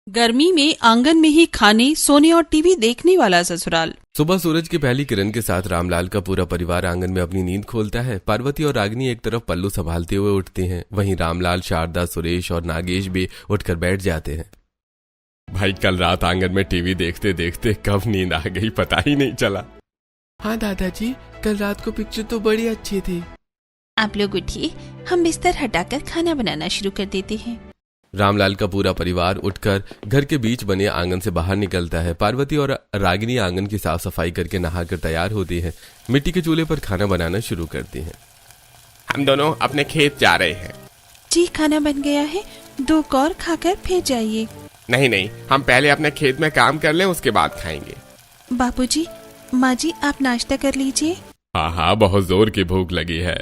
गर्मी में आंगन में ही खाने, सोने और टीवी देखने वाला ससुराल। सुबह सूरज की पहली किरण के साथ रामलाल का पूरा परिवार आंगन में अपनी नींद खोलता है। पार्वती और रागिनी एक तरफ पल्लू संभालते हुए उठते हैं, वहीं रामलाल, शारदा, सुरेश और नागेश भी उठकर बैठ जाते हैं। भाई कल रात आंगन में टीवी देखते देखते कब नींद आ गई पता ही नहीं चला। हाँ दादाजी, कल रात को पिक्चर तो बड़ी अच्छी थी। आप लोग उठिए, हम बिस्तर हटाकर खाना बनाना शुरू कर देते हैं। रामलाल का पूरा परिवार उठकर घर के बीच बने आंगन से बाहर निकलता है। पार्वती और रागिनी आंगन की साफ सफाई करके नहाकर तैयार होती हैं। मिट्टी के चूल्हे पर खाना बनाना शुरू करती हैं। हम दोनों अपने खेत जा रहे हैं। जी खाना बन गया है, 2 कौर खाकर फिर जाइए। नहीं, हम पहले अपने खेत में काम कर लें, उसके बाद खाएंगे। बापूजी, माँ जी आप नाश्ता कर लीजिए। हाँ, बहुत जोर की भूख लगी है।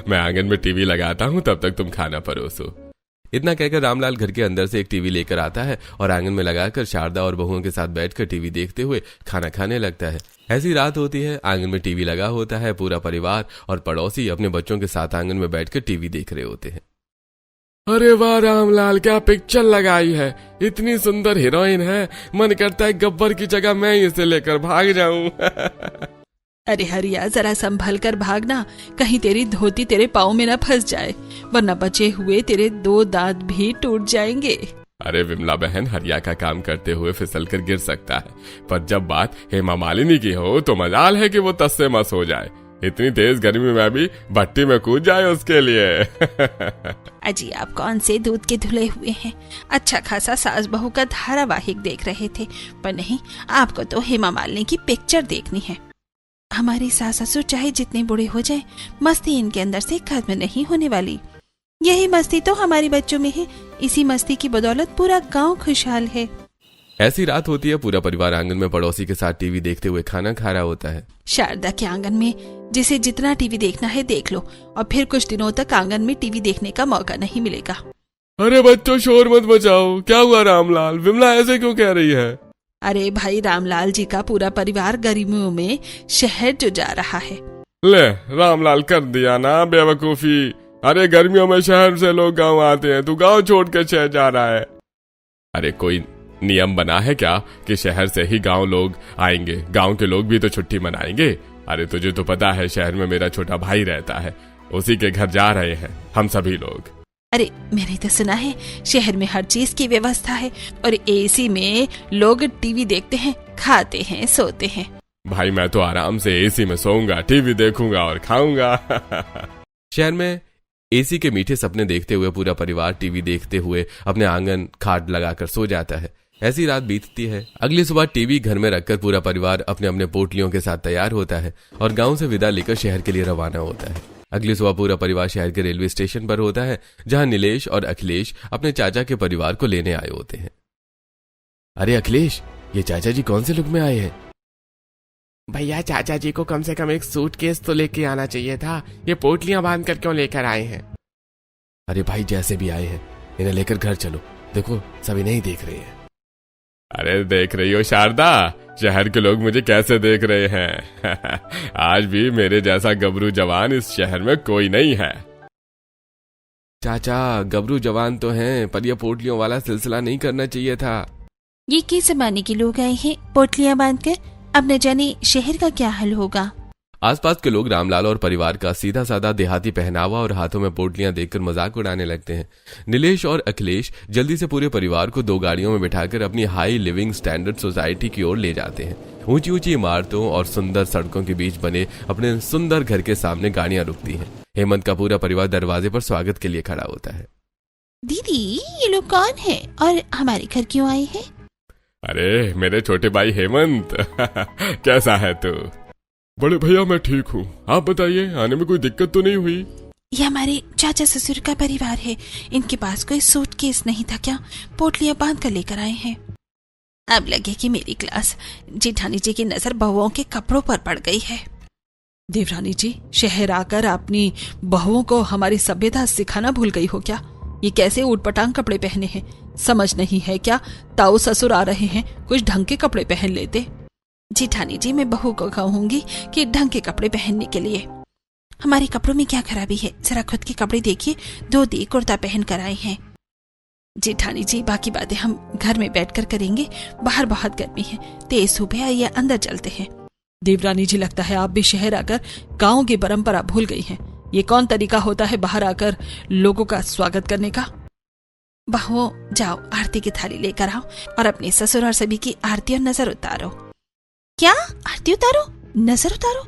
मैं आंगन में टीवी लगाता हूँ, तब तक तुम खाना परोसो। इतना कहकर रामलाल घर के अंदर से एक टीवी लेकर आता है और आंगन में लगाकर शारदा और बहुओं के साथ बैठकर टीवी देखते हुए खाना खाने लगता है। ऐसी रात होती है, आंगन में टीवी लगा होता है। पूरा परिवार और पड़ोसी अपने बच्चों के साथ आंगन में बैठकर टीवी देख रहे होते हैं। अरे वाह रामलाल, क्या पिक्चर लगाई है, इतनी सुंदर हीरोइन है, मन करता है गब्बर की जगह मैं इसे लेकर भाग जाऊं। अरे हरिया, जरा संभल कर भागना, कहीं तेरी धोती तेरे पाँव में न फंस जाए, वरना बचे हुए तेरे 2 दांत भी टूट जाएंगे। अरे विमला बहन, हरिया का काम करते हुए फिसल कर गिर सकता है, पर जब बात हेमा मालिनी की हो तो मजाल है कि वो तस से मस हो जाए। इतनी तेज गर्मी में भी भट्टी में कूद जाए उसके लिए। अजी आप कौन से दूध के धुले हुए हैं, अच्छा खासा सास बहू का धारावाहिक देख रहे थे, पर नहीं, आपको तो हेमा मालिनी की पिक्चर देखनी है। हमारे सास ससुर चाहे जितने बूढ़े हो जाएं, मस्ती इनके अंदर से खत्म नहीं होने वाली। यही मस्ती तो हमारे बच्चों में है, इसी मस्ती की बदौलत पूरा गांव खुशहाल है। ऐसी रात होती है, पूरा परिवार आंगन में पड़ोसी के साथ टीवी देखते हुए खाना खा रहा होता है। शारदा के आंगन में जिसे जितना टीवी देखना है देख लो, और फिर कुछ दिनों तक आंगन में टीवी देखने का मौका नहीं मिलेगा। अरे बच्चों, शोर मत मचाओ। क्या हुआ रामलाल, विमला ऐसे क्यों कह रही है? अरे भाई, रामलाल जी का पूरा परिवार गर्मियों में शहर जो जा रहा है। ले रामलाल, कर दिया ना बेवकूफी। अरे गर्मियों में शहर से लोग गांव आते हैं, तू गांव छोड़ के शहर जा रहा है। अरे कोई नियम बना है क्या कि शहर से ही गांव लोग आएंगे? गांव के लोग भी तो छुट्टी मनाएंगे। अरे तुझे तो पता है, शहर में मेरा छोटा भाई रहता है, उसी के घर जा रहे हैं हम सभी लोग। अरे मैंने तो सुना है शहर में हर चीज की व्यवस्था है, और एसी में लोग टीवी देखते हैं, खाते हैं, सोते हैं। भाई मैं तो आराम से एसी में सोऊंगा, टीवी देखूंगा और खाऊंगा। शहर में एसी के मीठे सपने देखते हुए पूरा परिवार टीवी देखते हुए अपने आंगन खाट लगाकर सो जाता है। ऐसी रात बीतती है। अगली सुबह टीवी घर में रखकर पूरा परिवार अपने अपने पोटलियों के साथ तैयार होता है और गांव से विदा लेकर शहर के लिए रवाना होता है। अगली सुबह पूरा परिवार शहर के रेलवे स्टेशन पर होता है, जहां नीलेश और अखिलेश अपने चाचा के परिवार को लेने आए होते हैं। अरे अखिलेश, ये चाचा जी कौन से लुक में आए हैं? भैया, चाचा जी को कम से कम एक सूटकेस तो लेके आना चाहिए था, ये पोटलियां बांध कर क्यों लेकर आए हैं? अरे भाई, जैसे भी आए हैं इन्हें लेकर घर चलो, देखो सभी नहीं देख रहे हैं। अरे देख रही हो शारदा, शहर के लोग मुझे कैसे देख रहे हैं। आज भी मेरे जैसा गबरू जवान इस शहर में कोई नहीं है। चाचा, गबरू जवान तो हैं, पर यह पोटलियों वाला सिलसिला नहीं करना चाहिए था। ये किस जमाने के लोग आए हैं पोटलियां बांधकर, अब न जाने शहर का क्या हाल होगा। आसपास के लोग रामलाल और परिवार का सीधा साधा देहाती पहनावा और हाथों में पोटलियां देखकर मजाक उड़ाने लगते हैं। नीलेश और अखिलेश जल्दी से पूरे परिवार को 2 गाड़ियों में बिठाकर अपनी हाई लिविंग स्टैंडर्ड सोसाइटी की ओर ले जाते हैं। ऊंची ऊंची इमारतों और सुंदर सड़कों के बीच बने अपने सुंदर घर के सामने गाड़ियां रुकती हैं। हेमंत का पूरा परिवार दरवाजे पर स्वागत के लिए खड़ा होता है। दीदी, ये लोग कौन है और हमारे घर क्यों आए हैं? अरे मेरे छोटे भाई हेमंत, कैसा है तू? बड़े भैया मैं ठीक हूँ, आप बताइए, आने में कोई दिक्कत तो नहीं हुई? ये हमारे चाचा ससुर का परिवार है, इनके पास कोई सूटकेस नहीं था क्या, पोटलियां बांध कर लेकर आए हैं। अब लगे कि मेरी क्लास जेठानी जी की नजर बहुओं के कपड़ों पर पड़ गई है। देवरानी जी, शहर आकर अपनी बहुओं को हमारी सभ्यता सिखाना भूल गई हो क्या? ये कैसे ऊटपटांग कपड़े पहने हैं, समझ नहीं है क्या? ताऊ ससुर आ रहे हैं, कुछ ढंग के कपड़े पहन लेते। जेठानी जी, मैं बहू को कहूंगी कि ढंग के कपड़े पहनने के लिए। हमारे कपड़ों में क्या खराबी है, जरा खुद के कपड़े देखिए, धोती कुर्ता पहन कर आए हैं। जेठानी जी, बाकी बातें हम घर में बैठकर करेंगे, बाहर बहुत गर्मी है, तेज धूप है, आइए अंदर चलते हैं। देवरानी जी, लगता है आप भी शहर आकर गाँव की परंपरा भूल गई हैं। ये कौन तरीका होता है बाहर आकर लोगों का स्वागत करने का? बहुओं, जाओ आरती की थाली लेकर आओ और अपने ससुर और सभी की आरती और नजर उतारो। क्या आरती उतारो, नजर उतारो?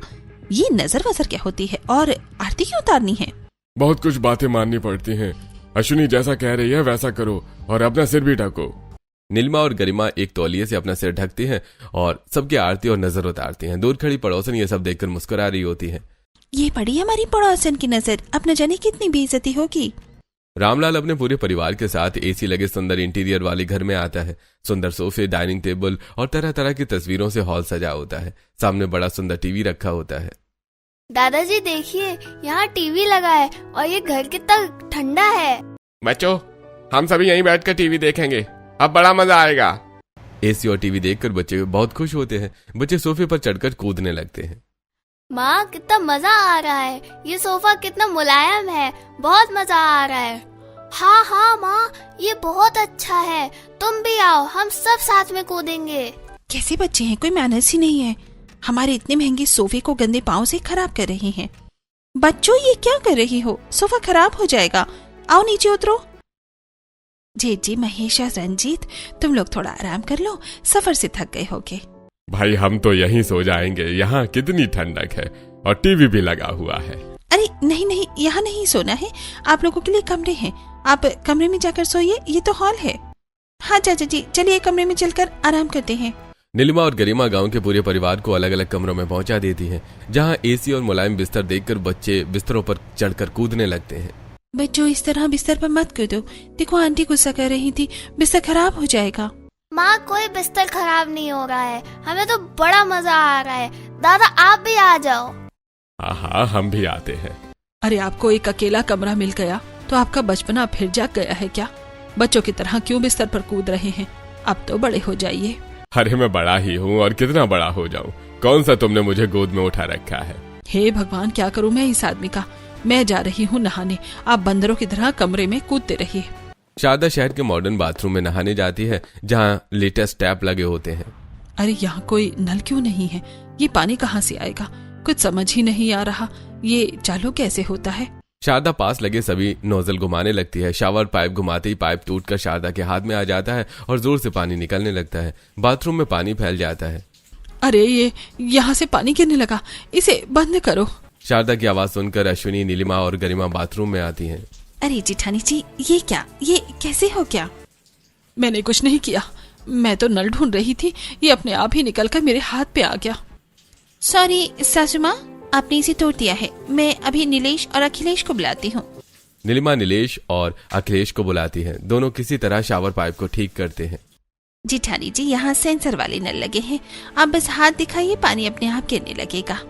ये नजर वजर क्या होती है और आरती क्यों उतारनी है? बहुत कुछ बातें माननी पड़ती हैं। अश्विनी जैसा कह रही है वैसा करो और अपना सिर भी ढको। नीलिमा और गरिमा एक तौलिए से अपना सिर ढकती हैं और सबकी आरती और नजर उतारती हैं। दूर खड़ी पड़ोसन ये सब देखकर मुस्कुरा रही होती है। ये पड़ी हमारी पड़ोसन की नजर, अब न जाने कितनी बेइज्जती होगी। रामलाल अपने पूरे परिवार के साथ एसी लगे सुंदर इंटीरियर वाले घर में आता है। सुंदर सोफे, डाइनिंग टेबल और तरह तरह की तस्वीरों से हॉल सजा होता है। सामने बड़ा सुंदर टीवी रखा होता है। दादाजी देखिए, यहाँ टीवी लगा है और ये घर कितना ठंडा है। बच्चों, हम सभी यहीं बैठकर टीवी देखेंगे, अब बड़ा मजा आएगा। एसी और टीवी देखकर बच्चे बहुत खुश होते हैं। बच्चे सोफे पर चढ़कर कूदने लगते हैं। माँ, कितना मजा आ रहा है, ये सोफा कितना मुलायम है, बहुत मजा आ रहा है। हाँ हाँ माँ, ये बहुत अच्छा है, तुम भी आओ, हम सब साथ में कूदेंगे। कैसे बच्चे हैं, कोई मैनर्स ही नहीं है। हमारे इतने महंगे सोफे को गंदे पाँव से खराब कर रहे हैं। बच्चों, ये क्या कर रही हो, सोफा खराब हो जाएगा, आओ नीचे उतरो। जी, महेश और रंजीत, तुम लोग थोड़ा आराम कर लो, सफर से थक गए होगे। भाई हम तो यहीं सो जाएंगे, यहाँ कितनी ठंडक है और टीवी भी लगा हुआ है। अरे नहीं, यहाँ नहीं सोना है, आप लोगों के लिए कमरे हैं, आप कमरे में जाकर सोइए, ये तो हॉल है। हाँ चाचा जी, चलिए कमरे में चलकर आराम करते हैं। नीलिमा और गरिमा गांव के पूरे परिवार को अलग अलग कमरों में पहुंचा देती हैं, जहां एसी और मुलायम बिस्तर देखकर बच्चे बिस्तरों पर चढ़कर कूदने लगते हैं। बच्चों, इस तरह बिस्तर पर मत कूदो, देखो आंटी गुस्सा कर रही थी, बिस्तर खराब हो जाएगा। माँ, कोई बिस्तर खराब नहीं हो रहा है, हमें तो बड़ा मजा आ रहा है। दादा, आप भी आ जाओ। हाँ, हम भी आते हैं। अरे, आपको एक अकेला कमरा मिल गया तो आपका बचपना फिर जाग गया है क्या? बच्चों की तरह क्यों बिस्तर पर कूद रहे हैं? अब तो बड़े हो जाइए। अरे मैं बड़ा ही हूँ और कितना बड़ा हो जाऊँ, कौन सा तुमने मुझे गोद में उठा रखा है। हे भगवान, क्या करूँ मैं इस आदमी का। मैं जा रही हूँ नहाने, आप बंदरों की तरह कमरे में कूदते रहिए। शारदा शहर के मॉडर्न बाथरूम में नहाने जाती है, जहाँ लेटेस्ट टैप लगे होते हैं। अरे, यहाँ कोई नल क्यों नहीं है? ये पानी कहाँ से आएगा? कुछ समझ ही नहीं आ रहा, ये चालू कैसे होता है? शारदा पास लगे सभी नोजल घुमाने लगती है। शावर पाइप घुमाते ही पाइप टूटकर शारदा के हाथ में आ जाता है और जोर से पानी निकलने लगता है। बाथरूम में पानी फैल जाता है। अरे, ये यहाँ से पानी गिरने लगा, इसे बंद करो। शारदा की आवाज सुनकर अश्विनी, नीलिमा और गरिमा बाथरूम में आती हैं। अरे जेठानी जी, ये क्या, ये कैसे हो गया? मैंने कुछ नहीं किया, मैं तो नल ढूंढ रही थी, ये अपने आप ही निकलकर मेरे हाथ पे आ गया। सॉरी सासू माँ, आपने इसे तोड़ दिया है, मैं अभी नीलेश और अखिलेश को बुलाती हूँ। नीलिमा नीलेश और अखिलेश को बुलाती है। दोनों किसी तरह शावर पाइप को ठीक करते हैं। जेठानी जी, यहाँ सेंसर वाले नल लगे हैं, आप बस हाथ दिखाइए, पानी अपने आप गिरने लगेगा।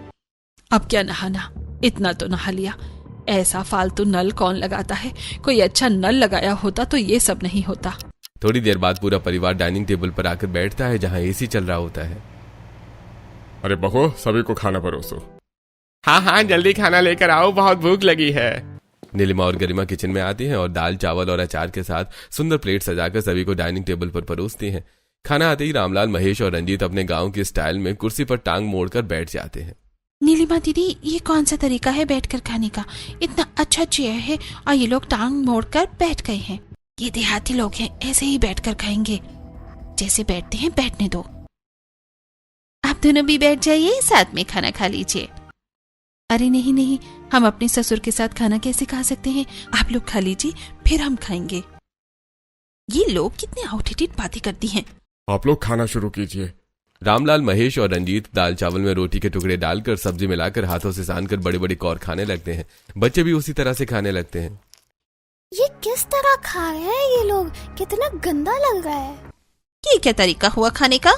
अब क्या नहाना, इतना तो नहा लिया। ऐसा फालतू नल कौन लगाता है? कोई अच्छा नल लगाया होता तो ये सब नहीं होता। थोड़ी देर बाद पूरा परिवार डाइनिंग टेबल पर आकर बैठता है, जहाँ एसी चल रहा होता है। अरे बहू, सभी को खाना परोसो। हाँ, जल्दी खाना लेकर आओ, बहुत भूख लगी है। नीलिमा और गरिमा किचन में आती हैं और दाल, चावल और अचार के साथ सुंदर प्लेट सजाकर सभी को डाइनिंग टेबल पर परोसती हैं। खाना आते ही रामलाल, महेश और रंजीत अपने गांव के स्टाइल में कुर्सी पर टांग मोड़कर बैठ जाते हैं। नीलिमा दीदी, ये कौन सा तरीका है बैठकर खाने का? इतना अच्छा चेयर है और ये लोग टांग मोड़कर बैठ गए हैं। ये देहाती लोग हैं, ऐसे ही बैठकर खाएंगे, जैसे बैठते हैं बैठने दो। आप दोनों भी बैठ जाइए, साथ में खाना खा लीजिए। अरे नहीं, हम अपने ससुर के साथ खाना कैसे खा सकते हैं? आप लोग खा लीजिए, फिर हम खाएंगे। ये लोग कितने आउटडेटेड बातें करती हैं। आप लोग खाना शुरू कीजिए। रामलाल, महेश और रंजीत दाल चावल में रोटी के टुकड़े डालकर सब्जी मिलाकर हाथों से सानकर बड़े बड़े कौर खाने लगते हैं। बच्चे भी उसी तरह से खाने लगते हैं। ये किस तरह खा रहे हैं ये लोग, कितना गंदा लग रहा है। ये क्या तरीका हुआ खाने का?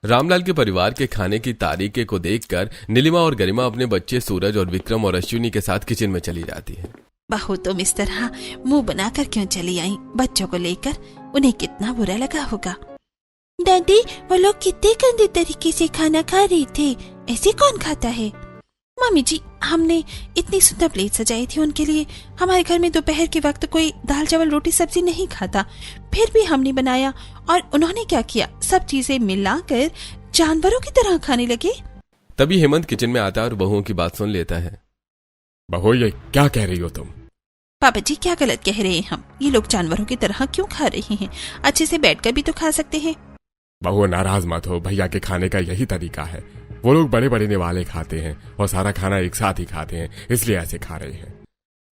रामलाल के परिवार के खाने की तारीखे को देखकर नीलिमा और गरिमा अपने बच्चे सूरज और विक्रम और अश्विनी के साथ किचन में चली जाती है। बहू, तुम इस तरह मुंह बनाकर क्यों चली आई? बच्चों को लेकर उन्हें कितना बुरा लगा होगा। दादी, वो लोग कितने गंदे तरीके से खाना खा रहे थे, ऐसे कौन खाता है? मम्मी जी, हमने इतनी सुंदर प्लेट सजाई थी उनके लिए। हमारे घर में दोपहर के वक्त कोई दाल चावल रोटी सब्जी नहीं खाता, फिर भी हमने बनाया और उन्होंने क्या किया, सब चीजें मिलाकर जानवरों की तरह खाने लगे। तभी हेमंत किचन में आता है और बहुओं की बात सुन लेता है। बहू, ये क्या कह रही हो तुम? पापा जी, क्या गलत कह रहे हैं हम? ये लोग जानवरों की तरह क्यों खा रहे हैं? अच्छे से बैठकर भी तो खा सकते हैं। बहू, नाराज मत हो, भैया के खाने का यही तरीका है। वो लोग बड़े बड़े निवाले खाते हैं और सारा खाना एक साथ ही खाते हैं, इसलिए ऐसे खा रहे हैं।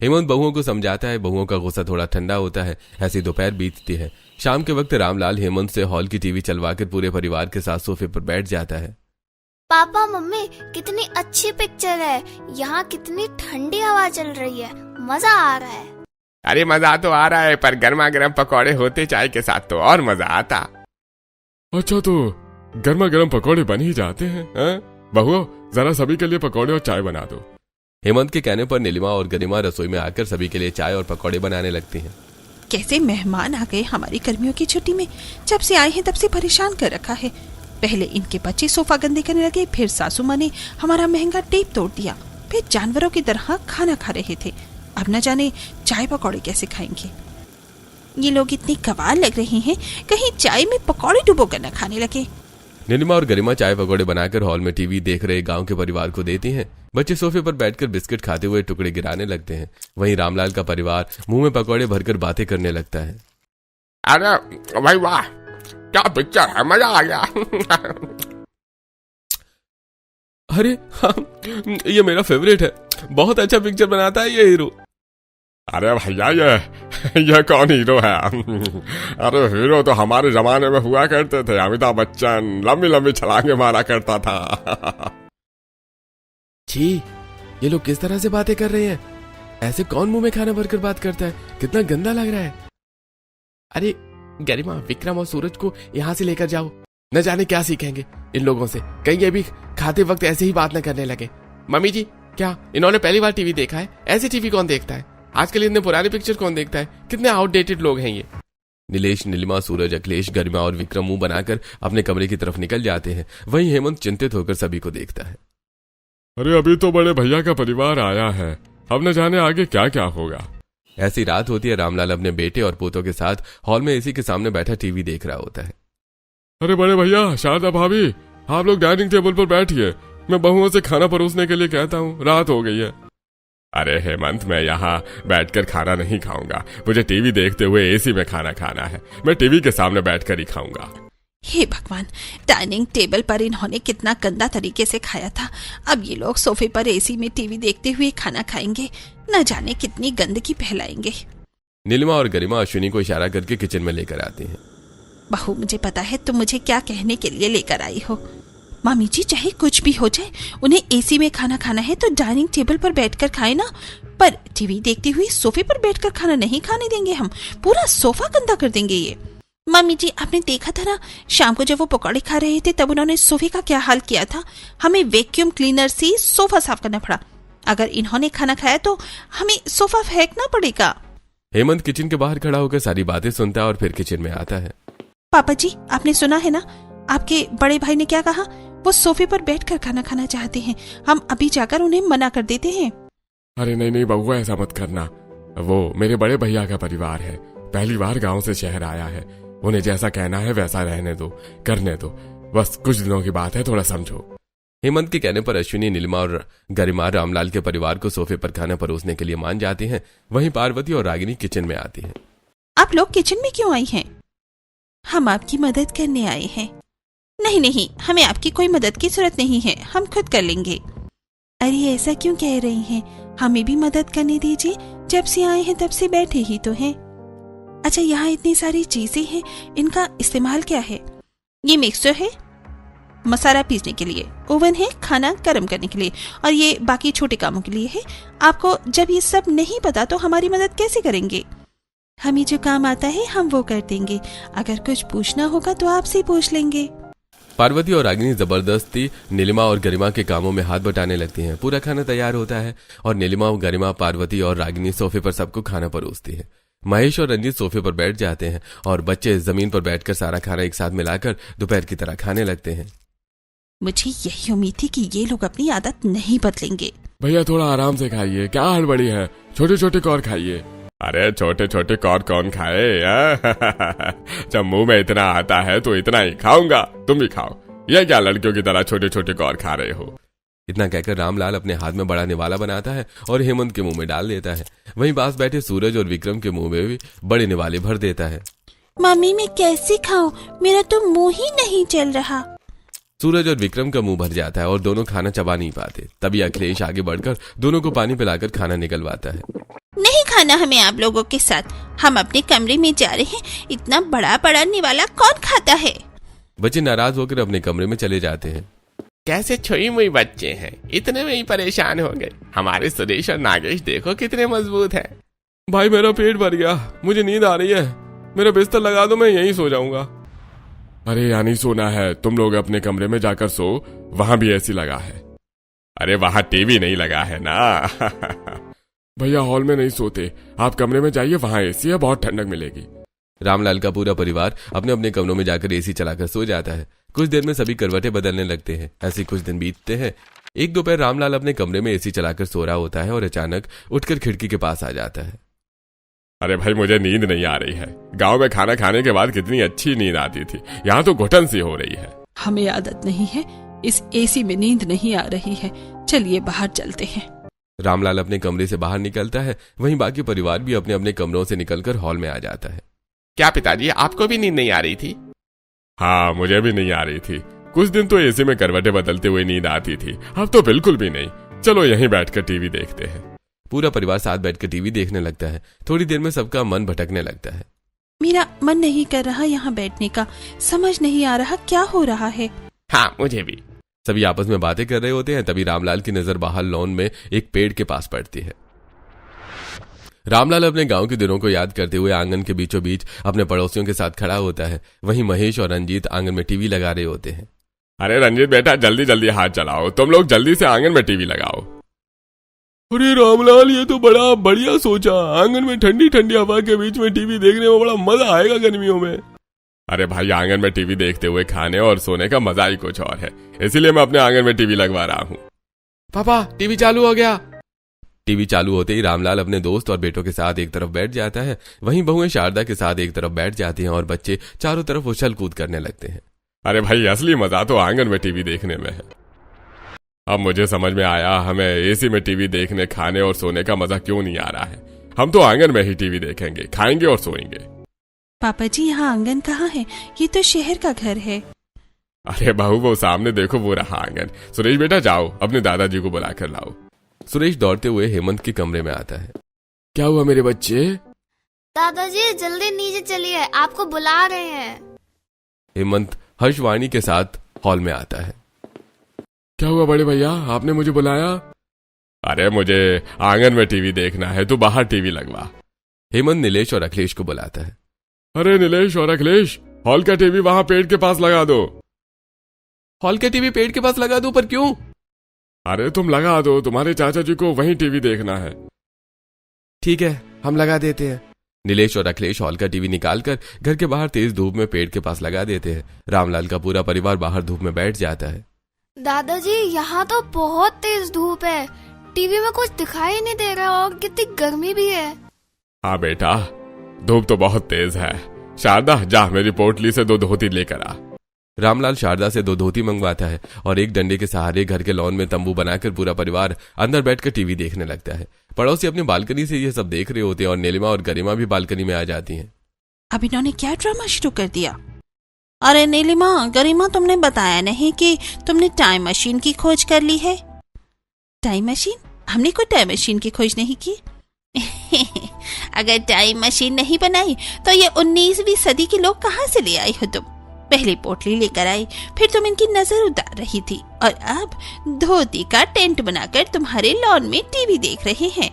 हेमंत बहुओं को समझाता है। बहुओं का गुस्सा थोड़ा ठंडा होता है। ऐसी दोपहर बीतती है। शाम के वक्त रामलाल हेमंत से हॉल की टीवी चलवाकर पूरे परिवार के साथ सोफे पर बैठ जाता है। पापा मम्मी, कितनी अच्छी पिक्चर है। यहाँ कितनी ठंडी हवा चल रही है, मजा आ रहा है। अरे मजा तो आ रहा है, पर गर्मा गर्म पकौड़े होते चाय के साथ तो और मजा आता। अच्छा, तो गर्मा गर्म पकौड़े बन ही जाते हैं? बहू, जरा सभी के लिए पकौड़े और चाय बना दो। हेमंत के कहने पर नीलिमा और गरिमा रसोई में आकर सभी के लिए चाय और पकौड़े बनाने लगती हैं। कैसे मेहमान आ गए हमारी गर्मियों की छुट्टी में। जब से आए हैं तब से परेशान कर रखा है। पहले इनके बच्चे सोफा गंदे करने लगे, फिर सासू माँ ने हमारा महंगा टेप तोड़ दिया, फिर जानवरों की तरह खाना खा रहे थे। अब न जाने चाय पकौड़े कैसे खाएंगे। ये लोग इतने कवाल लग रहे हैं, कहीं चाय में पकौड़े डुबोकर न खाने लगे। नीलिमा और गरिमा चाय पकौड़े बनाकर हॉल में टीवी देख रहे गांव के परिवार को देती हैं। बच्चे सोफे पर बैठकर बिस्किट खाते हुए टुकड़े गिराने लगते हैं। वहीं रामलाल का परिवार मुंह में पकौड़े भरकर बातें करने लगता है। अरे भाई वाह, क्या पिक्चर है, मजा आ गया। अरे हाँ, ये मेरा फेवरेट है। बहुत अच्छा पिक्चर बनाता है ये हीरो। अरे भैया, ये कौन हीरो है? अरे हीरो तो हमारे जमाने में हुआ करते थे, अमिताभ बच्चन लंबी लंबी छलांगे मारा करता था। छी, ये लोग किस तरह से बातें कर रहे हैं? ऐसे कौन मुंह में खाना भरकर बात करता है? कितना गंदा लग रहा है। अरे गरिमा, विक्रम और सूरज को यहाँ से लेकर जाओ। न जाने क्या सीखेंगे इन लोगों से, कहीं ये भी खाते वक्त ऐसे ही बात न करने लगे। मम्मी जी, क्या इन्होंने पहली बार टीवी देखा है? ऐसे टीवी कौन देखता है? आजकल इतने पुराने पिक्चर कौन देखता है? कितने आउटडेटेड लोग हैं ये। नीलेश, नीलिमा, सूरज, अखिलेश, गरिमा और विक्रम मुंह बनाकर अपने कमरे की तरफ निकल जाते हैं। वहीं हेमंत चिंतित होकर सभी को देखता है। अरे अभी तो बड़े भैया का परिवार आया है, अब न जाने आगे क्या क्या होगा। ऐसी रात होती है। रामलाल अपने बेटे और पोतों के साथ हॉल में एसी के सामने बैठा टीवी देख रहा होता है। अरे बड़े भैया, शारदा भाभी, आप लोग डाइनिंग टेबल पर बैठिए, मैं बहुओं से खाना परोसने के लिए कहता हूँ, रात हो गई है। अरे हेमंत, मैं यहाँ बैठकर खाना नहीं खाऊंगा, मुझे टीवी देखते हुए एसी में खाना खाना है। मैं टीवी के सामने बैठकर ही खाऊंगा। हे भगवान, डाइनिंग टेबल पर इन्होंने कितना गंदा तरीके से खाया था। अब ये लोग सोफे पर एसी में टीवी देखते हुए खाना खाएंगे, न जाने कितनी गंदगी फैलाएंगे। नीलिमा और गरिमा अश्विनी को इशारा करके किचन में लेकर आती हैं। बहू, मुझे पता है तुम मुझे क्या कहने के लिए लेकर आई हो। मामी जी, चाहे कुछ भी हो जाए, उन्हें एसी में खाना खाना है तो डाइनिंग टेबल पर बैठकर खाए ना, पर टीवी देखते हुए सोफे पर बैठकर खाना नहीं खाने देंगे हम। पूरा सोफा गंदा कर देंगे ये। मम्मी जी, आपने देखा था ना, शाम को जब वो पकौड़े खा रहे थे तब उन्होंने सोफे का क्या हाल किया था। हमें वैक्यूम क्लीनर से सोफा साफ करना पड़ा। अगर इन्होंने खाना खाया तो हमें सोफा फेंकना पड़ेगा। हेमंत किचन के बाहर खड़ा होकर सारी बातें सुनता है और फिर किचन में आता है। पापा जी, आपने सुना है ना, आपके बड़े भाई ने क्या कहा? वो सोफे पर बैठकर खाना खाना चाहते हैं। हम अभी जाकर उन्हें मना कर देते हैं। अरे नहीं नहीं बबुआ, ऐसा मत करना। वो मेरे बड़े भैया का परिवार है, पहली बार गांव से शहर आया है। उन्हें जैसा कहना है वैसा रहने दो, करने दो। बस कुछ दिनों की बात है, थोड़ा समझो। हेमंत के कहने पर अश्विनी, नीलिमा और गरिमा रामलाल के परिवार को सोफे पर खाना परोसने के लिए मान जाती हैं। वहीं पार्वती और रागिनी किचन में आती हैं। आप लोग किचन में क्यों आई हैं? हम आपकी मदद करने आए हैं। नहीं नहीं, हमें आपकी कोई मदद की जरूरत नहीं है, हम खुद कर लेंगे। अरे ऐसा क्यों कह रही हैं? हमें भी मदद करने दीजिए, जब से आए हैं तब से बैठे ही तो हैं। अच्छा, यहाँ इतनी सारी चीजें हैं, इनका इस्तेमाल क्या है? ये मिक्सर है मसाला पीसने के लिए, ओवन है खाना गर्म करने के लिए, और ये बाकी छोटे कामों के लिए है। आपको जब ये सब नहीं पता तो हमारी मदद कैसे करेंगे? हमें जो काम आता है हम वो कर देंगे। अगर कुछ पूछना होगा तो आपसे पूछ लेंगे। पार्वती और रागिनी जबरदस्ती नीलिमा और गरिमा के कामों में हाथ बटाने लगती हैं। पूरा खाना तैयार होता है और नीलिमा, गरिमा, पार्वती और रागिनी सोफे पर सबको खाना परोसती है। महेश और रंजीत सोफे पर बैठ जाते हैं और बच्चे जमीन पर बैठकर सारा खाना एक साथ मिलाकर दोपहर की तरह खाने लगते हैं। मुझे यही उम्मीद थी कि ये लोग अपनी आदत नहीं बदलेंगे। भैया थोड़ा आराम से खाइए, क्या हड़बड़ी है, छोटे छोटे कौर खाइए। अरे छोटे छोटे कौर कौन खाए? जब मुंह में इतना आता है तो इतना ही खाऊंगा, तुम भी खाओ। यह क्या लड़कियों की तरह छोटे छोटे कौर खा रहे हो? इतना कहकर रामलाल अपने हाथ में बड़ा निवाला बनाता है और हेमंत के मुंह में डाल देता है। वहीं पास बैठे सूरज और विक्रम के मुंह में भी बड़े निवाले भर देता है। मम्मी मैं कैसे खाऊं, मेरा तो मुंह ही नहीं चल रहा। सूरज और विक्रम का मुंह भर जाता है और दोनों खाना चबा नहीं पाते। तभी अखिलेश आगे बढ़कर दोनों को पानी पिलाकर खाना निकलवाता है। नहीं खाना हमें आप लोगों के साथ, हम अपने कमरे में जा रहे हैं। इतना बड़ा बड़ा निवाला कौन खाता है? बच्चे नाराज होकर अपने कमरे में चले जाते हैं। कैसे छुई मुई बच्चे हैं, इतने में ही परेशान हो गए। हमारे सुरेश और नागेश देखो कितने मजबूत हैं। भाई मेरा पेट भर गया, मुझे नींद आ रही है, मेरा बिस्तर लगा दो, मैं यहीं सो जाऊंगा। अरे यानी सोना है, तुम लोग अपने कमरे में जाकर सो, वहां भी एसी लगा है। अरे वहां टीवी नहीं लगा है ना। भैया हॉल में नहीं सोते, आप कमरे में जाइए, वहां एसी है, बहुत ठंडक मिलेगी। रामलाल का पूरा परिवार अपने अपने कमरों में जाकर एसी चलाकर सो जाता है। कुछ देर में सभी करवटें बदलने लगते हैं। ऐसे कुछ दिन बीतते हैं। एक दोपहर रामलाल अपने कमरे में एसी चलाकर सो रहा होता है और अचानक उठकर खिड़की के पास आ जाता है। अरे भाई मुझे नींद नहीं आ रही है। गांव में खाना खाने के बाद कितनी अच्छी नींद आती थी, यहाँ तो घुटन सी हो रही है। हमें आदत नहीं है, इस एसी में नींद नहीं आ रही है, चलिए बाहर चलते हैं। रामलाल अपने कमरे से बाहर निकलता है। वहीं बाकी परिवार भी अपने अपने कमरों से निकलकर हॉल में आ जाता है। क्या पिताजी आपको भी नींद नहीं आ रही थी? हाँ मुझे भी नहीं आ रही थी। कुछ दिन तो एसी में करवटें बदलते हुए नींद आती थी, अब तो बिल्कुल भी नहीं। चलो यहीं बैठकर टीवी देखते हैं। पूरा परिवार साथ बैठकर टीवी देखने लगता है। थोड़ी देर में सबका मन भटकने लगता है। मेरा मन नहीं कर रहा यहाँ बैठने का, समझ नहीं आ रहा क्या हो रहा है। हाँ मुझे भी। सभी आपस में बातें कर रहे होते हैं। तभी रामलाल की नजर बाहर लॉन में एक पेड़ के पास पड़ती है। रामलाल अपने गांव के दिनों को याद करते हुए आंगन के बीचों बीच अपने पड़ोसियों के साथ खड़ा होता है। वहीं महेश और रंजीत आंगन में टीवी लगा रहे होते हैं। अरे रंजीत बेटा जल्दी जल्दी हाथ चलाओ, तुम लोग जल्दी से आंगन में टीवी लगाओ। अरे रामलाल ये तो बड़ा बढ़िया सोचा, आंगन में ठंडी ठंडी हवा के बीच में टीवी देखने में बड़ा मजा आएगा गर्मियों में। अरे भाई आंगन में टीवी देखते हुए खाने और सोने का मजा ही कुछ और है, इसीलिए मैं अपने आंगन में टीवी लगवा रहा हूँ। पापा टीवी चालू हो गया। टीवी चालू होते ही रामलाल अपने दोस्त और बेटों के साथ एक तरफ बैठ जाता है। वहीं बहुएं शारदा के साथ एक तरफ बैठ जाती हैं और बच्चे चारों तरफ उछल कूद करने लगते हैं। अरे भाई असली मजा तो आंगन में टीवी देखने में है। अब मुझे समझ में आया हमें एसी में टीवी देखने, खाने और सोने का मजा क्यों नहीं आ रहा है। हम तो आंगन में ही टीवी देखेंगे, खाएंगे और सोएंगे। पापा जी यहाँ आंगन कहाँ है, ये तो शहर का घर है। अरे बहू वो सामने देखो, वो रहा आंगन। सुरेश बेटा जाओ अपने दादाजी को बुला कर लाओ। सुरेश दौड़ते हुए हेमंत के कमरे में आता है। क्या हुआ मेरे बच्चे? दादाजी जल्दी नीचे चलिए, आपको बुला रहे हैं। हेमंत हर्षवाणी के साथ हॉल में आता है। क्या हुआ बड़े भैया, आपने मुझे बुलाया? अरे मुझे आंगन में टीवी देखना है, तू बाहर टीवी लगवा। हेमंत नीलेश और अखिलेश को बुलाता है। अरे नीलेश और अखिलेश, हॉल का टीवी वहां पेड़ के पास लगा दो। हॉल का टीवी पेड़ के पास लगा दो, पर क्यों? अरे तुम लगा दो, तुम्हारे चाचा जी को वहीं टीवी देखना है। ठीक है हम लगा देते हैं। नीलेश और अखिलेश हॉल का टीवी निकालकर घर के बाहर तेज धूप में पेड़ के पास लगा देते हैं। रामलाल का पूरा परिवार बाहर धूप में बैठ जाता है। दादाजी यहाँ तो बहुत तेज धूप है, टीवी में कुछ दिखाई नहीं दे रहा और कितनी गर्मी भी है। हाँ बेटा धूप तो बहुत तेज है। शारदा जा मेरी पोटली से 2 धोती लेकर आ। रामलाल शारदा से 2 धोती मंगवाता है और एक डंडे के सहारे घर के लॉन में तंबू बनाकर पूरा परिवार अंदर बैठकर टीवी देखने लगता है। पड़ोसी अपनी बालकनी से ये सब देख रहे होते हैं और नीलिमा और गरिमा भी बालकनी में आ जाती हैं। अब इन्होंने क्या ड्रामा शुरू कर दिया? अरे नीलिमा, गरिमा तुमने बताया नहीं कि तुमने टाइम मशीन की खोज कर ली है। Time machine? हमने कोई टाइम मशीन की खोज नहीं की। अगर टाइम मशीन नहीं बनाई तो ये 19वीं सदी के लोग कहाँ से ले आई हो तुम? पहले पोटली लेकर आई, फिर तुम इनकी नजर उतार रही थी और अब धोती का टेंट बनाकर तुम्हारे लॉन में टीवी देख रहे हैं।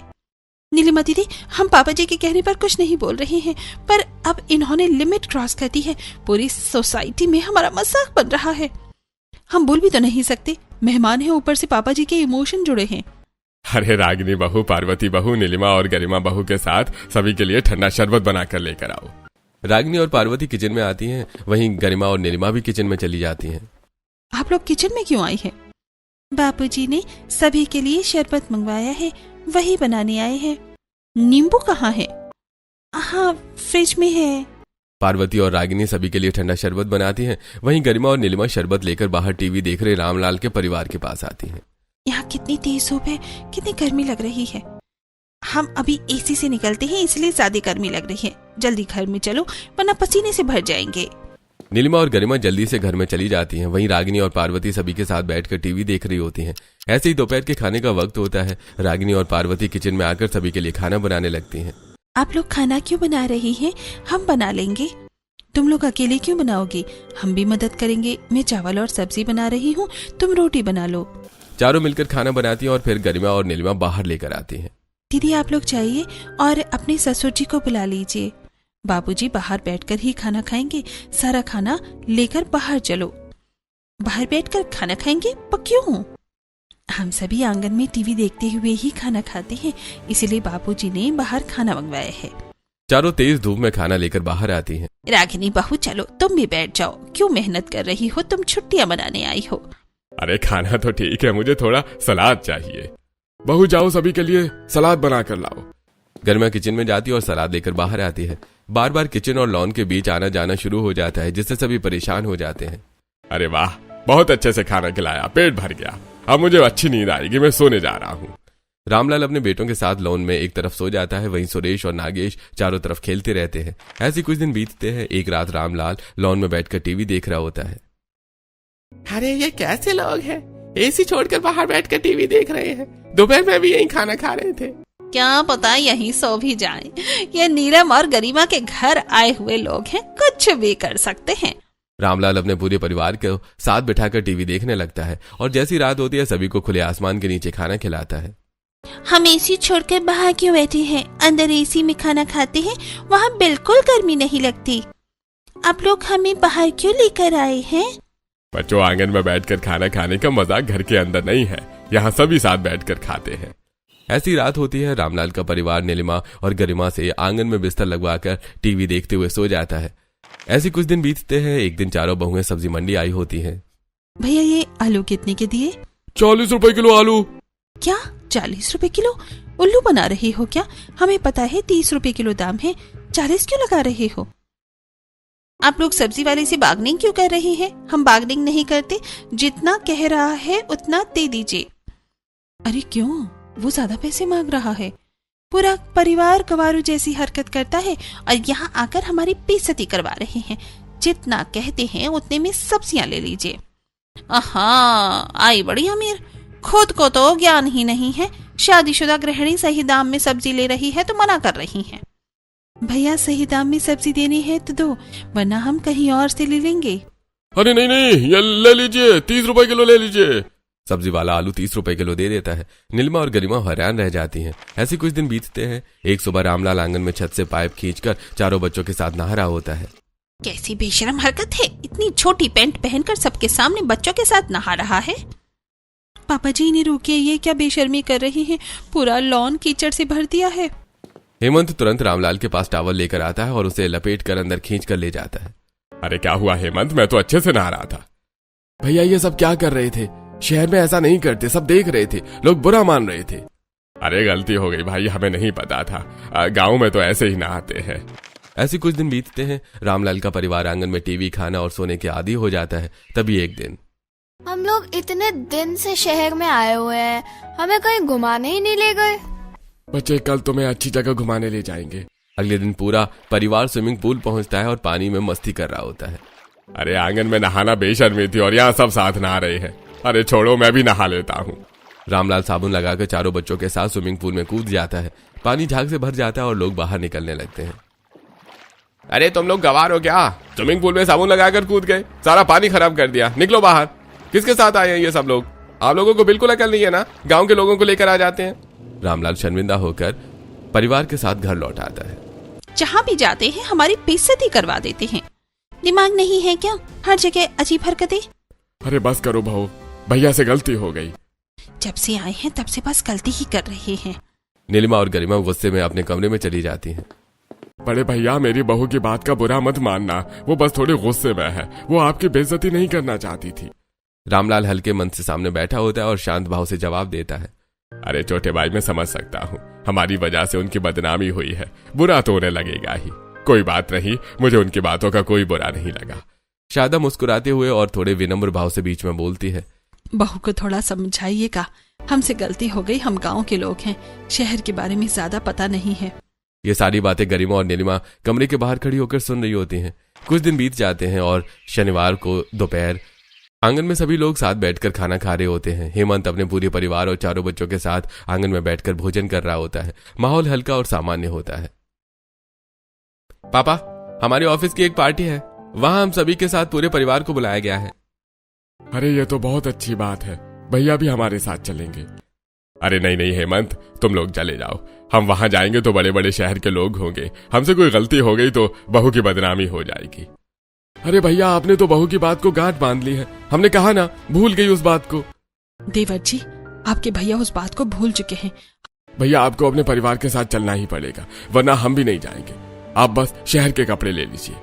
नीलिमा दीदी, हम पापा जी के कहने पर कुछ नहीं बोल रहे हैं, पर अब इन्होंने लिमिट क्रॉस कर दी है। पूरी सोसाइटी में हमारा मजाक बन रहा है। हम बोल भी तो नहीं सकते, मेहमान हैं, ऊपर से पापा जी के इमोशन जुड़े हैं। अरे रागिनी बहू, पार्वती बहू, नीलिमा और गरिमा बहू के साथ सभी के लिए ठंडा शरबत बनाकर लेकर आओ। रागिनी और पार्वती किचन में आती हैं। वहीं गरिमा और नीलिमा भी किचन में चली जाती हैं। आप लोग किचन में क्यों आई हैं? बापूजी ने सभी के लिए शरबत मंगवाया है, वही बनाने आए हैं। नींबू कहाँ है? हाँ, फ्रिज में है। पार्वती और रागिनी सभी के लिए ठंडा शरबत बनाती हैं। वहीं गरिमा और नीलिमा शरबत लेकर बाहर टीवी देख रहे रामलाल के परिवार के पास आती हैं। यहाँ कितनी तेज धूप है, कितनी गर्मी लग रही है। हम अभी एसी से निकलते हैं, इसलिए ज्यादा गर्मी लग रही है। जल्दी घर में चलो, वरना पसीने से भर जाएंगे। नीलिमा और गरिमा जल्दी से घर में चली जाती हैं। वहीं रागिनी और पार्वती सभी के साथ बैठकर टीवी देख रही होती हैं। ऐसे ही दोपहर के खाने का वक्त होता है। रागिनी और पार्वती किचन में आकर सभी के लिए खाना बनाने लगती हैं। आप लोग खाना क्यों बना रही हैं? हम बना लेंगे। तुम लोग अकेले क्यों बनाओगी? हम भी मदद करेंगे। मैं चावल और सब्जी बना रही हूँ, तुम रोटी बना लो। चारों मिलकर खाना बनाती हैं और फिर गरिमा और नीलिमा बाहर लेकर आती हैं। दीदी, आप लोग जाइए और अपने ससुर जी को बुला लीजिए। बाबूजी बाहर बैठकर ही खाना खाएंगे। सारा खाना लेकर बाहर चलो। बाहर बैठकर खाना खाएंगे? क्यों? हम सभी आंगन में टीवी देखते हुए ही खाना खाते हैं, इसीलिए बाबूजी ने बाहर खाना मंगवाया है। चारों तेज धूप में खाना लेकर बाहर आती हैं। रागिनी बहू, चलो तुम भी बैठ जाओ। क्यों मेहनत कर रही हो? तुम छुट्टियां मनाने आई हो। अरे खाना तो ठीक है, मुझे थोड़ा सलाद चाहिए। बहू जाओ, सभी के लिए सलाद बना कर लाओ। गरिमा किचन में जाती है और सलाद लेकर बाहर आती है। बार बार किचन और लॉन के बीच आना जाना शुरू हो जाता है, जिससे सभी परेशान हो जाते हैं। अरे वाह, बहुत अच्छे से खाना खिलाया, पेट भर गया। अब मुझे अच्छी नींद आएगी, मैं सोने जा रहा हूँ। रामलाल अपने बेटों के साथ लॉन में एक तरफ सो जाता है। वहीं सुरेश और नागेश चारों तरफ खेलते रहते हैं। ऐसे कुछ दिन बीतते हैं। एक रात रामलाल लॉन में बैठकर टीवी देख रहा होता है। अरे ये कैसे लोग हैं, एसी छोड़कर बाहर बैठकर टीवी देख रहे हैं। दोपहर में भी यही खाना खा रहे थे। क्या पता यहीं सो भी जाएं। ये नीलम और गरिमा के घर आए हुए लोग हैं, कुछ भी कर सकते हैं। रामलाल अपने पूरे परिवार को साथ बिठाकर टीवी देखने लगता है और जैसी रात होती है सभी को खुले आसमान के नीचे खाना खिलाता है। हम एसी छोड़कर बाहर क्यों बैठे हैं? अंदर एसी में खाना खाते हैं, वहाँ बिल्कुल गर्मी नहीं लगती। आप लोग हमें बाहर क्यों लेकर आए हैं? बच्चों, आंगन में बैठकर खाना खाने का मजा घर के अंदर नहीं है। यहाँ सभी साथ बैठकर खाते हैं। ऐसी रात होती है। रामलाल का परिवार नीलिमा और गरिमा से आंगन में बिस्तर लगवाकर टीवी देखते हुए सो जाता है। ऐसे कुछ दिन बीतते हैं। एक दिन चारों बहुएं सब्जी मंडी आई होती हैं। भैया, ये आलू कितने के दिए? 40 रुपए किलो आलू। क्या 40 रुपए किलो? उल्लू बना रही हो क्या? हमें पता है 30 रुपए किलो दाम है, 40 क्यों लगा रहे हो? आप लोग सब्जी वाले से बार्गेनिंग क्यों कर रहे हैं? हम बार्गेनिंग नहीं करते, जितना कह रहा है उतना दे दीजिए। अरे क्यों? वो ज्यादा पैसे मांग रहा है। पूरा परिवार गवारू जैसी हरकत करता है और यहाँ आकर हमारी बेइज्जती करवा रहे हैं। जितना कहते हैं उतने में सब्जियां ले लीजिए। आई बड़ी अमीर, खुद को तो ज्ञान ही नहीं है। शादीशुदा गृहिणी सही दाम में सब्जी ले रही है तो मना कर रही है। भैया, सही दाम में सब्जी देनी है तो दो, वरना हम कहीं और से ले लेंगे। अरे नहीं, ये ले लीजिए, 30 रुपए किलो ले लीजिए। सब्जी वाला आलू 30 रुपए किलो दे देता है। नीलिमा और गरिमा हैरान रह जाती हैं। ऐसे कुछ दिन बीतते हैं। एक सुबह रामलाल आंगन में छत से पाइप खींचकर चारों बच्चों के साथ नहा रहा होता है। कैसी बेशरम हरकत है, इतनी छोटी पैंट पहनकर सबके सामने बच्चों के साथ नहा रहा है। पापा जी, इन्हें रोकिए, ये क्या बेशर्मी कर रही हैं? पूरा लॉन कीचड़ से भर दिया है। हेमंत तुरंत रामलाल के पास टॉवल लेकर आता है और उसे लपेट कर अंदर खींच कर ले जाता है। अरे क्या हुआ हेमंत, मैं तो अच्छे से नहा रहा था। भैया, ये सब क्या कर रहे थे? शहर में ऐसा नहीं करते, सब देख रहे थे, लोग बुरा मान रहे थे। अरे गलती हो गई भाई, हमें नहीं पता था। गांव में तो ऐसे ही नहाते हैं। ऐसे कुछ दिन बीतते हैं। रामलाल का परिवार आंगन में टीवी, खाना और सोने के आदी हो जाता है। तभी एक दिन, हम लोग इतने दिन से शहर में आए हुए हैं, हमें कहीं घुमाने ही नहीं ले गए। बच्चे, कल तुम्हें अच्छी जगह घुमाने ले जाएंगे। अगले दिन पूरा परिवार स्विमिंग पूल पहुंचता है और पानी में मस्ती कर रहा होता है। अरे आंगन में नहाना बेशर्मी थी और यहाँ सब साथ नहा रहे हैं। अरे छोड़ो, मैं भी नहा लेता हूँ। रामलाल साबुन लगाकर चारों बच्चों के साथ स्विमिंग पूल में कूद जाता है। पानी झाग से भर जाता है और लोग बाहर निकलने लगते हैं। अरे तुम लोग गवार हो क्या? स्विमिंग पूल में साबुन लगाकर कूद गए, सारा पानी खराब कर दिया। निकलो बाहर। किसके साथ आए हैं ये सब लोग? आप लोगों को बिल्कुल अकल नहीं है ना? गांव के लोगों को लेकर आ जाते हैं। रामलाल शर्मिंदा होकर परिवार के साथ घर लौट आता है। जहाँ भी जाते हैं हमारी बेइज्जती करवा देते हैं। दिमाग नहीं है क्या? हर जगह अजीब हरकतें। अरे बस करो बहू, भैया से गलती हो गई। जब से आए हैं तब से बस गलती ही कर रहे हैं। नीलिमा और गरिमा गुस्से में अपने कमरे में चली जाती हैं। बड़े भैया, मेरी बहू की बात का बुरा मत मानना, वो बस थोड़ी गुस्से में है। वो आपकी बेइज्जती नहीं करना चाहती थी। रामलाल हल्के मन से सामने बैठा होता है और शांत भाव से जवाब देता है। अरे छोटे भाई, मैं समझ सकता हूँ, हमारी वजह से उनकी बदनामी हुई है, बुरा तो उन्हें लगेगा ही। कोई बात नहीं, मुझे उनकी बातों का कोई बुरा नहीं लगा। शारदा मुस्कुराते हुए और थोड़े विनम्र भाव से बीच में बोलती है। बहू को थोड़ा समझाइएगा, हमसे गलती हो गई, हम गांव के लोग हैं, शहर के बारे में ज्यादा पता नहीं है। ये सारी बातें गरिमा और नीलिमा कमरे के बाहर खड़ी होकर सुन रही होती हैं। कुछ दिन बीत जाते हैं और शनिवार को दोपहर आंगन में सभी लोग साथ बैठकर खाना खा रहे होते हैं। हेमंत अपने पूरे परिवार और चारों बच्चों के साथ आंगन में बैठकर भोजन कर रहा होता है। माहौल हल्का और सामान्य होता है। पापा, हमारे ऑफिस की एक पार्टी है, वहां हम सभी के साथ पूरे परिवार को बुलाया गया है। अरे ये तो बहुत अच्छी बात है, भैया भी हमारे साथ चलेंगे। अरे नहीं नहीं हेमंत, तुम लोग चले जाओ, हम वहां जाएंगे तो बड़े बड़े शहर के लोग होंगे, हमसे कोई गलती हो गई तो बहू की बदनामी हो जाएगी। अरे भैया, आपने तो बहू की बात को गांठ बांध ली है, हमने कहा ना, भूल गई उस बात को। देवर जी, आपके भैया उस बात को भूल चुके हैं। भैया, आपको अपने परिवार के साथ चलना ही पड़ेगा, वरना हम भी नहीं जाएंगे। आप बस शहर के कपड़े ले लीजिए।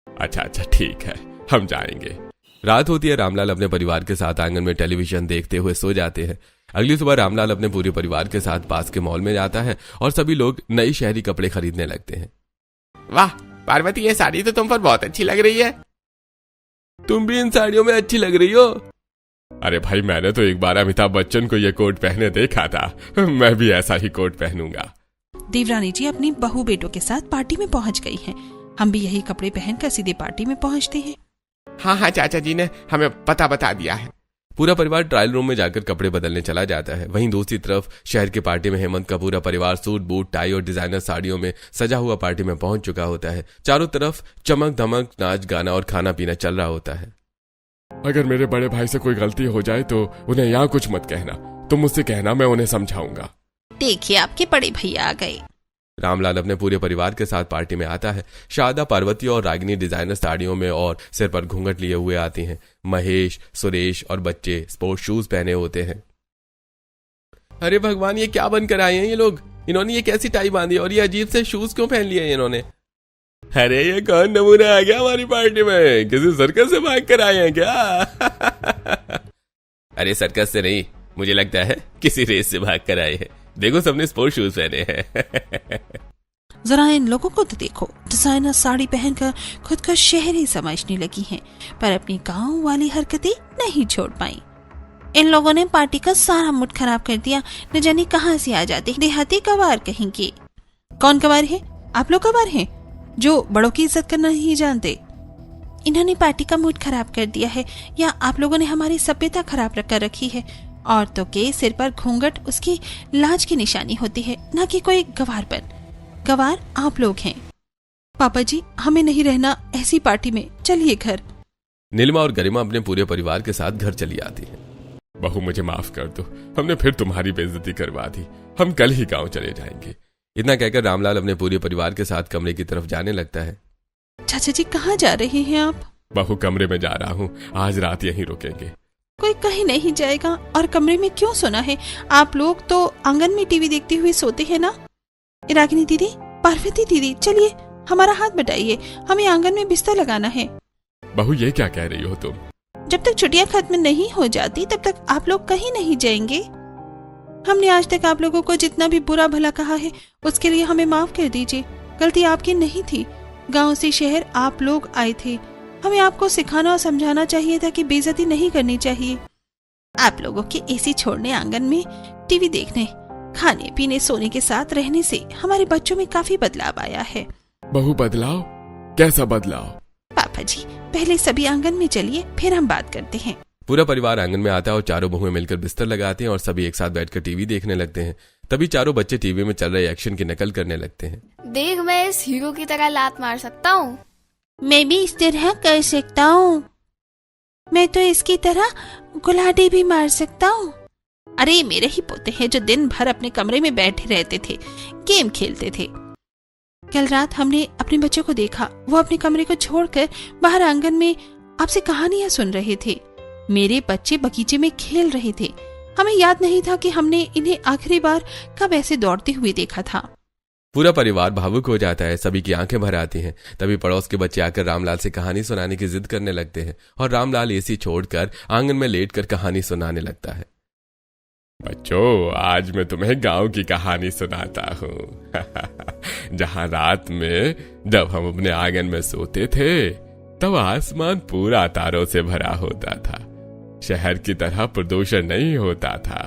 अच्छा ठीक है, हम जाएंगे। रात होती है। रामलाल अपने परिवार के साथ आंगन में टेलीविजन देखते हुए सो जाते हैं। अगली सुबह रामलाल अपने पूरे परिवार के साथ पास के मॉल में जाता है और सभी लोग नई शहरी कपड़े खरीदने लगते हैं। वाह पार्वती, ये साड़ी तो तुम पर बहुत अच्छी लग रही है। तुम भी इन साड़ियों में अच्छी लग रही हो। अरे भाई, मैंने तो एक बार अमिताभ बच्चन को ये कोट पहने देखा था, मैं भी ऐसा ही कोट पहनूंगा। देवरानी जी अपनी बहू बेटों के साथ पार्टी में पहुंच गई हैं। हम भी यही कपड़े पहनकर सीधे पार्टी में पहुंचते हैं। हाँ, चाचा जी ने हमें पता बता दिया है। पूरा परिवार ट्रायल रूम में जाकर कपड़े बदलने चला जाता है। वहीं दूसरी तरफ शहर के पार्टी में हेमंत का पूरा परिवार सूट बूट टाई और डिजाइनर साड़ियों में सजा हुआ पार्टी में पहुंच चुका होता है। चारों तरफ चमक धमक, नाच गाना और खाना पीना चल रहा होता है। अगर मेरे बड़े भाई से कोई गलती हो जाए तो उन्हें यहाँ कुछ मत कहना, तुम मुझसे कहना, मैं उन्हें समझाऊंगा। देखिए, आपके बड़े भैया आ गए। रामलाल अपने पूरे परिवार के साथ पार्टी में आता है। शारदा, पार्वती और रागिनी डिजाइनर साड़ियों में और सिर पर घूंघट लिए हुए आती हैं। महेश, सुरेश और बच्चे स्पोर्ट्स शूज पहने होते हैं। अरे भगवान, ये क्या बनकर आए हैं ये लोग? इन्होंने ये कैसी टाई बांधी और ये अजीब से शूज क्यों पहन लिए इन्होंने? अरे ये कौन नमूना आ गया हमारी पार्टी में? किसी सर्कस से भाग कर आए हैं क्या? अरे सर्कस से नहीं, मुझे लगता है किसी रेस से भाग कर आए हैं। देखो, सबने स्पोर्ट्स शूज पहने हैं। जरा इन लोगों को तो देखो, डिजाइनर साड़ी पहनकर खुद का शहर ही समझने लगी हैं, पर अपनी गांव वाली हरकतें नहीं छोड़ पाई। इन लोगों ने पार्टी का सारा मूड खराब कर दिया। न जाने कहां से आ जाते देहाती गवार कहेंगे। कौन गवार है? आप लोग गवार हैं जो बड़ों की इज्जत करना नहीं जानते। इन्होंने पार्टी का मूड खराब कर दिया है, या आप लोगों ने हमारी सभ्यता खराब कर रखी है। औरतों के सिर पर घूंघट उसकी लाज की निशानी होती है, न कि कोई गवारपन। गवार आप लोग हैं। पापा जी, हमें नहीं रहना ऐसी पार्टी में, चलिए घर। नीलिमा और गरिमा अपने पूरे परिवार के साथ घर चली आती हैं। बहू, मुझे माफ कर दो, हमने फिर तुम्हारी बेइज्जती करवा दी, हम कल ही गांव चले जाएंगे। इतना कहकर रामलाल अपने पूरे परिवार के साथ कमरे की तरफ जाने लगता है। चाचा जी, कहाँ जा रहे हैं आप? बहू, कमरे में जा रहा हूँ, आज रात यहीं रुकेंगे। कोई कहीं नहीं जाएगा। और कमरे में क्यों सोना है? आप लोग तो आंगन में टीवी देखते हुए सोते हैं ना। रागिनी दीदी, पार्वती दीदी, चलिए हमारा हाथ बटाइए, हमें आंगन में बिस्तर लगाना है। बहू, ये क्या कह रही हो तुम? जब तक छुट्टियां खत्म नहीं हो जाती तब तक आप लोग कहीं नहीं जाएंगे। हमने आज तक आप लोगों को जितना भी बुरा भला कहा है उसके लिए हमें माफ कर दीजिए। गलती आपकी नहीं थी, गांव से शहर आप लोग आए थे। हमें आपको सिखाना और समझाना चाहिए था कि बेइज्जती नहीं करनी चाहिए। आप लोगों के एसी छोड़ने, आंगन में टीवी देखने, खाने पीने, सोने के साथ रहने से हमारे बच्चों में काफी बदलाव आया है। बहू, बदलाव? कैसा बदलाव? पापा जी, पहले सभी आंगन में चलिए, फिर हम बात करते हैं। पूरा परिवार आंगन में आता है और चारों बहुएं मिलकर बिस्तर लगाते हैं और सभी एक साथ बैठकर टीवी देखने लगते हैं। तभी चारों बच्चे टीवी में चल रहे एक्शन की नकल करने लगते हैं। देख, मैं इस हीरो की तरह लात मार सकता हूँ। मैं भी इस तरह कर सकता हूँ। मैं तो इसकी तरह गुलाटी भी मार सकता हूँ। अरे मेरे ही पोते हैं जो दिन भर अपने कमरे में बैठे रहते थे, गेम खेलते थे। कल रात हमने अपने बच्चों को देखा, वो अपने कमरे को छोड़कर बाहर आंगन में आपसे कहानियां सुन रहे थे। मेरे बच्चे बगीचे में खेल रहे थे। हमें याद नहीं था कि हमने इन्हें आखिरी बार कब ऐसे दौड़ते हुए देखा था। पूरा परिवार भावुक हो जाता है, सभी की आंखें भर आती हैं। तभी पड़ोस के बच्चे आकर रामलाल से कहानी सुनाने की जिद करने लगते हैं और रामलाल एसी छोड़कर आंगन में लेटकर कहानी सुनाने लगता है। बच्चों, आज मैं तुम्हें गांव की कहानी सुनाता हूँ। जहां रात में जब हम अपने आंगन में सोते थे तब आसमान पूरा तारों से भरा होता था। शहर की तरह प्रदूषण नहीं होता था।